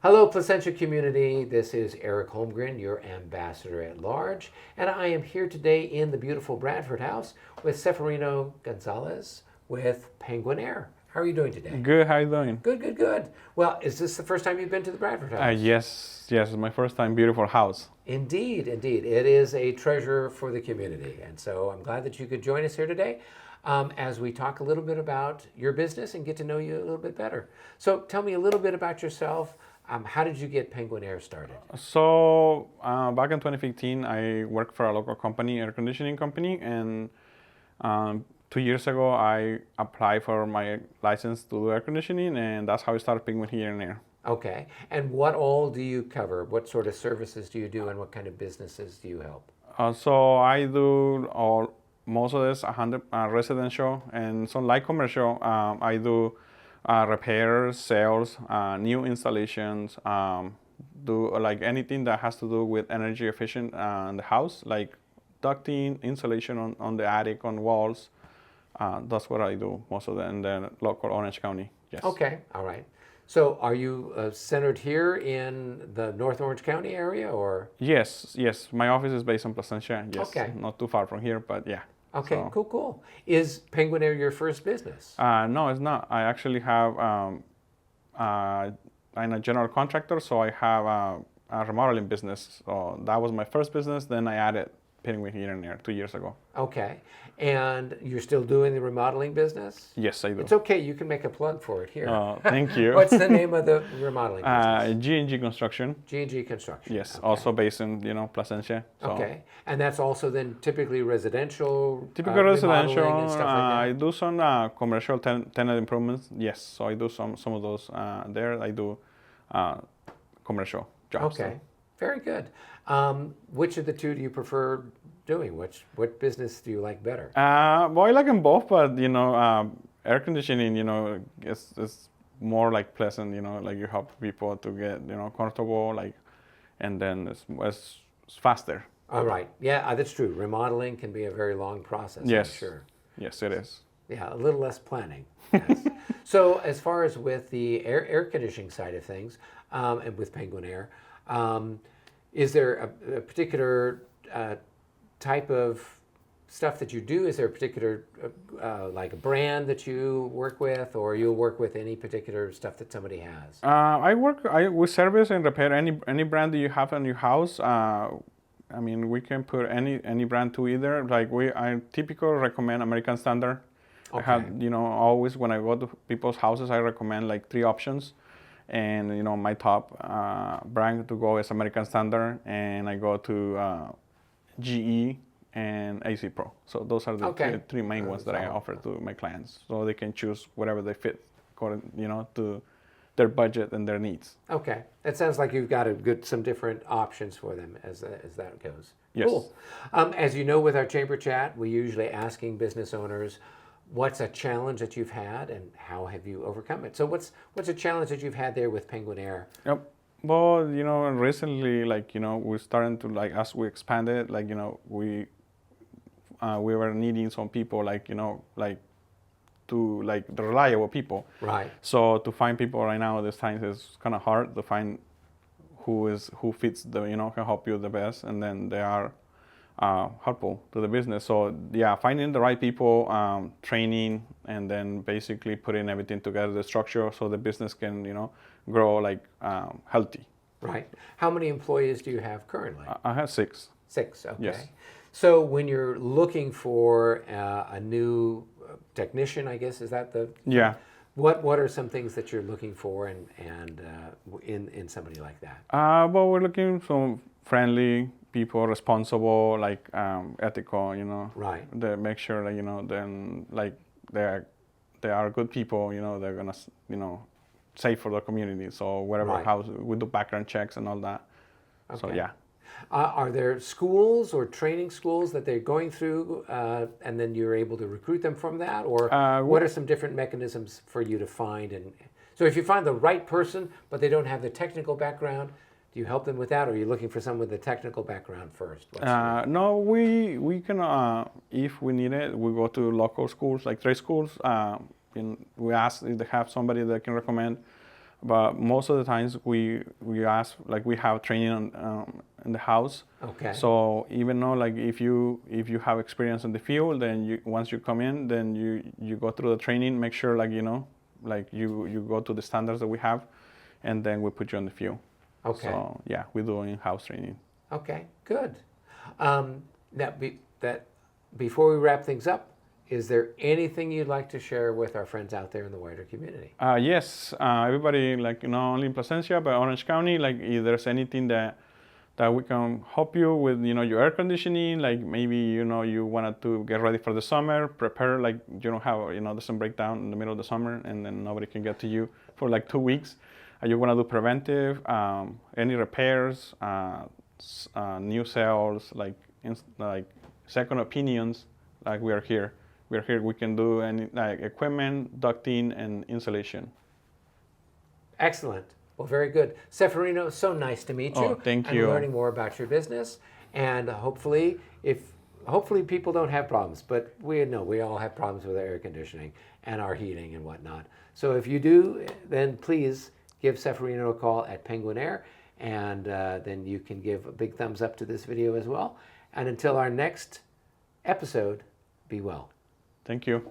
Hello, Placentia community. This is Eric Holmgren, your ambassador at large, and I am here today in the beautiful Bradford House with Seferino Gonzalez with Penguin Air. How are you doing today? Good, how you doing? Good, good, good. Well, is this the first time you've been to the Bradford House? Yes, it's my first time. Beautiful house. Indeed, indeed. It is a treasure for the community, and so I'm glad that you could join us here today as we talk a little bit about your business and get to know you a little bit better. So tell me a little bit about yourself. How did you get Penguin Air started? So back in 2015, I worked for a local company, air conditioning company, and 2 years ago, I applied for my license to do air conditioning, and that's how I started Penguin here and Air. Okay. And what all do you cover? What sort of services do you do, and what kind of businesses do you help? So I do most of this 100 residential and some light commercial. I do repairs, sales, new installations, do like anything that has to do with energy efficient in the house, like ducting, insulation on the attic, on walls. That's what I do most of it in the local Orange County. Yes. Okay. All right. So are you centered here in the North Orange County area, or? Yes. My office is based in Placentia. Yes. Okay. Not too far from here, but yeah. Okay, So, cool. Is Penguin Air your first business? no, it's not. I actually have, I'm a general contractor, so I have a remodeling business. So that was my first business. Then I added Penguin here and there 2 years ago. Okay. And you're still doing the remodeling business? Yes, I do. It's okay. You can make a plug for it here. Thank you. What's the name of the remodeling business? G&G Construction. G&G Construction. Yes, Okay. also based in Placentia. So. Okay. And that's also then typically residential? Typical residential. remodeling and stuff like I that? do some commercial tenant improvements. Yes, so I do some of those there. I do commercial jobs. Okay. Very good. Which of the two do you prefer doing? What business do you like better? Well, I like them both, but air conditioning, is more like pleasant. Like you help people to get comfortable, like, and then it's faster. All right. Yeah, that's true. Remodeling can be a very long process, Yes. I'm sure. Yes, it is. Yeah, a little less planning. Yes. So as far as with the air conditioning side of things, and with Penguin Air, is there a particular type of stuff that you do? Is there a particular like a brand that you work with, or you'll work with any particular stuff that somebody has? We service and repair any brand that you have in your house. I mean, we can put any brand to either. Like I typically recommend American Standard. Okay. I have, always when I go to people's houses, I recommend like 3 options. And, my top brand to go is American Standard. And I go to GE and AC Pro. So those are the Okay. three main ones that I Solid. offer to my clients. So they can choose whatever they fit, according, to their budget and their needs. Okay, it sounds like you've got some different options for them as that goes. Yes. Cool. As you know, with our chamber chat, we usually asking business owners, what's a challenge that you've had and how have you overcome it? So what's a challenge that you've had there with Penguin Air? Yep. Well, recently, like, we're starting to, like, as we expanded, like, we were needing some people, like, to, like, the reliable people. Right. So to find people right now, this time is kind of hard to find who fits the, can help you the best, and then they are helpful to the business. So yeah, finding the right people, training, and then basically putting everything together, the structure, so the business can, grow like healthy. Right. How many employees do you have currently? I have 6. 6. Okay. Yes. So when you're looking for a new technician, I guess, is that the? Yeah. What are some things that you're looking for and in somebody like that? Well, we're looking for friendly people, responsible, like ethical, Right. They make sure that then like they are good people, they're gonna safe for the community. So whatever Right. house we do background checks and all that. So Okay. yeah. Are there schools or training schools that they're going through, and then you're able to recruit them from that, or what are some different mechanisms for you to find? And so, if you find the right person, but they don't have the technical background, do you help them with that, or are you looking for someone with the technical background first? No, we can if we need it, we go to local schools like trade schools. We ask if they have somebody that can recommend. but most of the times we ask, like, we have training in the house. Okay. So even though, like, if you have experience in the field, then once you come in, then you go through the training, make sure, like, like you go to the standards that we have, and then we put you on the field. Okay. So yeah, we do in-house training. Okay, good. Before we wrap things up, is there anything you'd like to share with our friends out there in the wider community? Yes, everybody, like, not only in Placencia, but Orange County, like, if there's anything that we can help you with, your air conditioning, like maybe, you wanted to get ready for the summer, prepare, like, you don't have, doesn't break down in the middle of the summer and then nobody can get to you for like 2 weeks. You want to do preventive, any repairs, new sales, like second opinions, like we are here. We can do any, like, equipment, ducting, and insulation. Excellent. Well, very good. Seferino, so nice to meet you. Oh, thank you. And learning more about your business. And hopefully people don't have problems, but we know we all have problems with our air conditioning and our heating and whatnot. So if you do, then please give Seferino a call at Penguin Air, and then you can give a big thumbs up to this video as well. And until our next episode, be well. Thank you.